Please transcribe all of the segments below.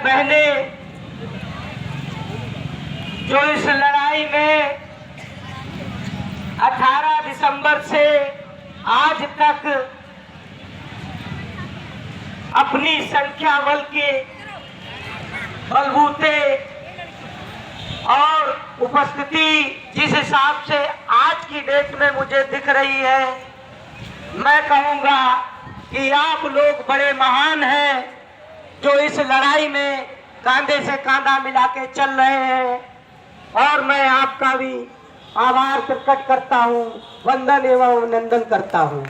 बहनें जो इस लड़ाई में 18 दिसंबर से आज तक अपनी संख्या बल के बलबूते और उपस्थिति जिस हिसाब से आज की डेट में मुझे दिख रही है, मैं कहूंगा कि आप लोग बड़े महान हैं जो इस लड़ाई में कांधे से कांधा मिला के चल रहे हैं, और मैं आपका भी आभार प्रकट करता हूं, वंदन एवं अभिनंदन करता हूं।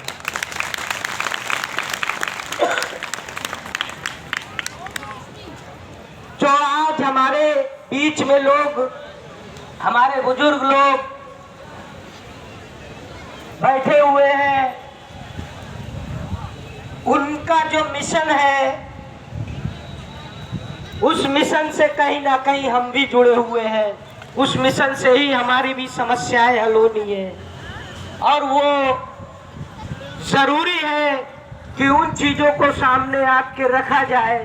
जो आज हमारे बीच में लोग, हमारे बुजुर्ग लोग बैठे हुए हैं, उनका जो मिशन है उस मिशन से कहीं ना कहीं हम भी जुड़े हुए हैं। उस मिशन से ही हमारी भी समस्याएं हल होनी है, और वो जरूरी है कि उन चीजों को सामने आपके रखा जाए।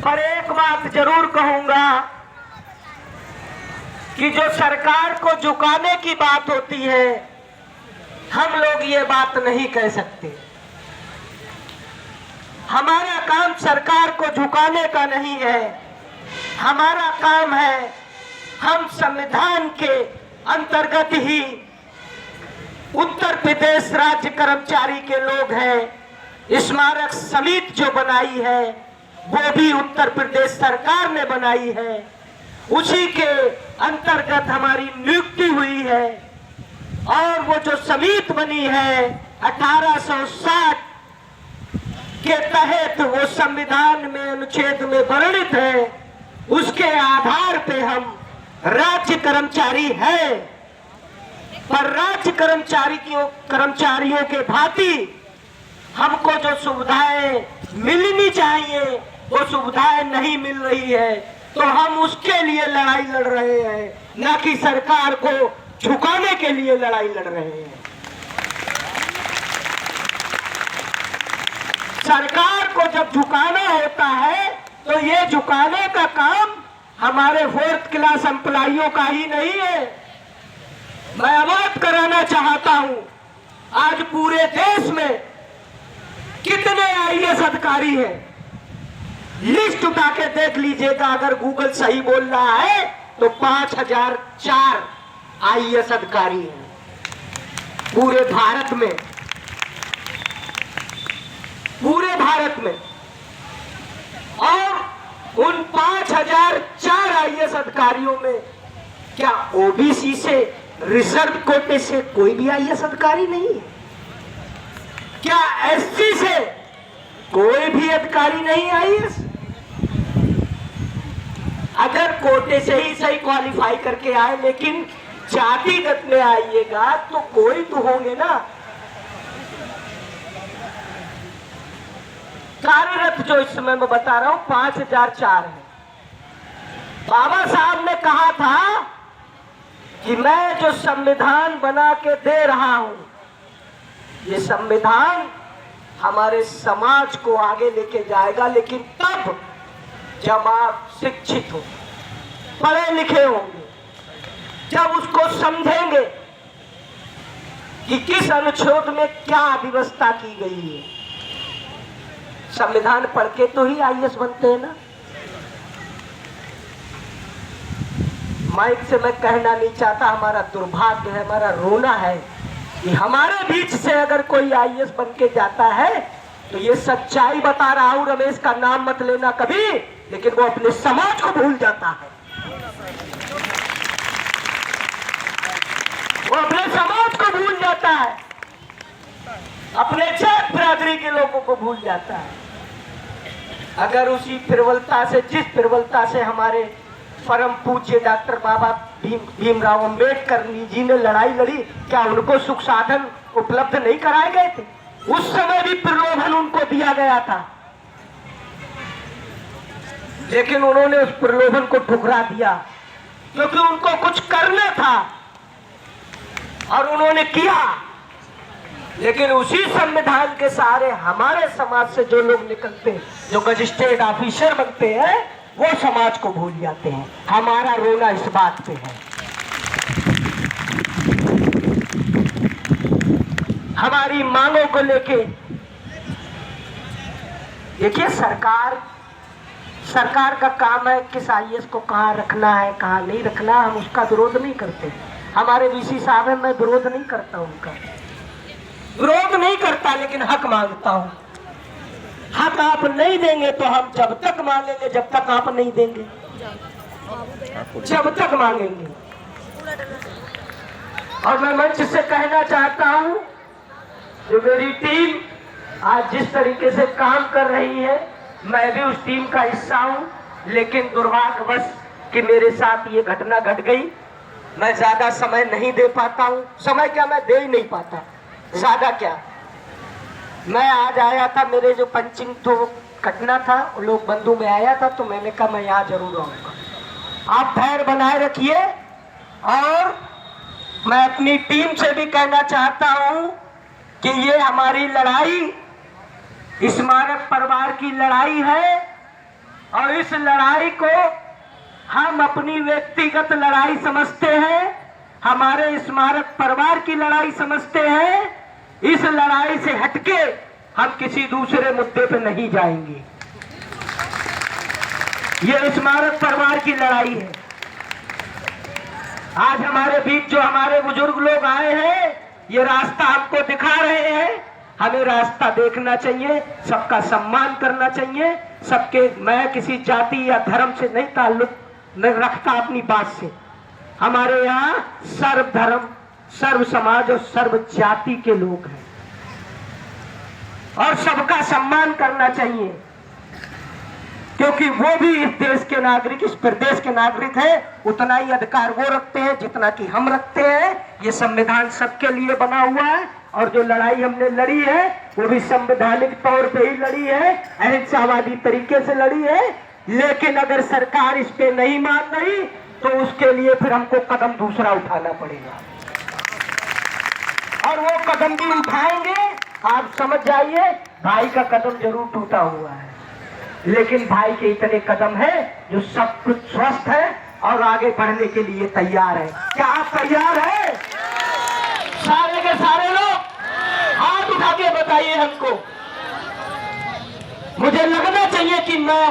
पर एक बात जरूर कहूंगा कि जो सरकार को झुकाने की बात होती है, हम लोग ये बात नहीं कह सकते। हमारा काम सरकार को झुकाने का नहीं है, हमारा काम है, हम संविधान के अंतर्गत ही उत्तर प्रदेश राज्य कर्मचारी के लोग हैं। स्मारक समिति जो बनाई है वो भी उत्तर प्रदेश सरकार ने बनाई है, उसी के अंतर्गत हमारी नियुक्ति हुई है। और वो जो समिति बनी है 1860 के तहत, वो संविधान में अनुच्छेद में वर्णित है, उसके आधार पे हम राज्य कर्मचारी है। पर राज्य कर्मचारियों के भांति हमको जो सुविधाएं मिलनी चाहिए वो सुविधाएं नहीं मिल रही है, तो हम उसके लिए लड़ाई लड़ रहे हैं, न कि सरकार को झुकाने के लिए लड़ाई लड़ रहे हैं। सरकार को जब झुकाना होता है तो ये झुकाने का काम हमारे 4th क्लास एम्प्लॉइयों का ही नहीं है। मैं अवगत कराना चाहता हूं, आज पूरे देश में कितने IAS अधिकारी हैं, लिस्ट उठा के देख लीजिएगा। अगर गूगल सही बोल रहा है तो 5004 IAS अधिकारी हैं पूरे भारत में, पूरे भारत में। और उन 5004 IAS अधिकारियों में क्या OBC से, रिजर्व कोटे से कोई भी IAS अधिकारी नहीं है? क्या SC से कोई भी अधिकारी नहीं IAS? अगर कोटे से ही सही क्वालिफाई करके आए, लेकिन जातिगत में आइएगा तो कोई तो होंगे ना। कार्यरत जो इस समय मैं बता रहा हूं 5004 है। बाबा साहब ने कहा था कि मैं जो संविधान बना के दे रहा हूं, ये संविधान हमारे समाज को आगे लेके जाएगा, लेकिन तब जब आप शिक्षित हो, पढ़े लिखे होंगे, जब उसको समझेंगे कि किस अनुच्छेद में क्या व्यवस्था की गई है। संविधान पढ़ के तो ही IAS बनते हैं ना। माइक से मैं कहना नहीं चाहता, हमारा दुर्भाग्य है, हमारा रोना है कि हमारे बीच से अगर कोई IAS बन के जाता है तो ये सच्चाई बता रहा हूं, रमेश का नाम मत लेना कभी, लेकिन वो अपने समाज को भूल जाता है, वो अपने समाज को भूल जाता है, अपने जात बिरादरी के लोगों को भूल जाता है। अगर उसी प्रबलता से, जिस प्रबलता से हमारे परम पूज्य डॉक्टर बाबा भीमराव अंबेडकर जी ने लड़ाई लड़ी, क्या उनको सुख साधन उपलब्ध नहीं कराए गए थे? उस समय भी प्रलोभन उनको दिया गया था, लेकिन उन्होंने उस प्रलोभन को ठुकरा दिया, क्योंकि उनको कुछ करना था और उन्होंने किया। लेकिन उसी संविधान के सहारे हमारे समाज से जो लोग निकलते हैं, जो गजिस्ट्रेट ऑफिसर बनते हैं, वो समाज को भूल जाते हैं। हमारा रोना इस बात पे है। हमारी मांगों को लेके देखिए, सरकार का काम है किस आईएएस को कहाँ रखना है, कहाँ नहीं रखना। हम उसका विरोध नहीं करते। हमारे वीसी साहब हैं, मैं विरोध नहीं करता, उनका विरोध नहीं करता, लेकिन हक मांगता हूं। हक आप नहीं देंगे तो हम जब तक मांगेंगे, जब तक आप नहीं देंगे, जब तक मांगेंगे। और मैं मंच से कहना चाहता हूं, जो मेरी टीम आज जिस तरीके से काम कर रही है, मैं भी उस टीम का हिस्सा हूं, लेकिन दुर्भाग्यवश कि मेरे साथ ये घटना घट गई। मैं ज्यादा समय नहीं दे पाता हूं। समय क्या, मैं दे ही नहीं पाता, ज्यादा क्या। मैं आज आया था, मेरे जो पंचिंग तो घटना था, लोग बंधु में आया था, तो मैंने कहा मैं यहाँ जरूर आऊंगा। आप धैर्य बनाए रखिए। और मैं अपनी टीम से भी कहना चाहता हूं कि ये हमारी लड़ाई स्मारक परिवार की लड़ाई है, और इस लड़ाई को हम अपनी व्यक्तिगत लड़ाई समझते हैं, हमारे स्मारक परिवार की लड़ाई समझते हैं। इस लड़ाई से हटके हम किसी दूसरे मुद्दे पे नहीं जाएंगे। ये स्मारक परिवार की लड़ाई है। आज हमारे बीच जो हमारे बुजुर्ग लोग आए हैं, ये रास्ता हमको दिखा रहे हैं। हमें रास्ता देखना चाहिए, सबका सम्मान करना चाहिए, सबके, मैं किसी जाति या धर्म से नहीं ताल्लुक नहीं रखता अपनी बात से। हमारे यहाँ सर्व धर्म, सर्व समाज और सर्व जाति के लोग हैं, और सबका सम्मान करना चाहिए, क्योंकि वो भी इस देश के नागरिक, इस प्रदेश के नागरिक हैं। उतना ही अधिकार वो रखते हैं जितना कि हम रखते हैं। ये संविधान सबके लिए बना हुआ है, और जो लड़ाई हमने लड़ी है वो भी संवैधानिक तौर पे ही लड़ी है, अहिंसावादी तरीके से लड़ी है। लेकिन अगर सरकार इस पे नहीं मान रही तो उसके लिए फिर हमको कदम दूसरा उठाना पड़ेगा, और वो कदम भी उठाएंगे। आप समझ जाइए, भाई का कदम जरूर टूटा हुआ है, लेकिन भाई के इतने कदम हैं जो सब कुछ स्वस्थ है और आगे बढ़ने के लिए तैयार है। क्या आप तैयार हैं? सारे के सारे लोग हाथ उठा के बताइए हमको। मुझे लगना चाहिए कि मैं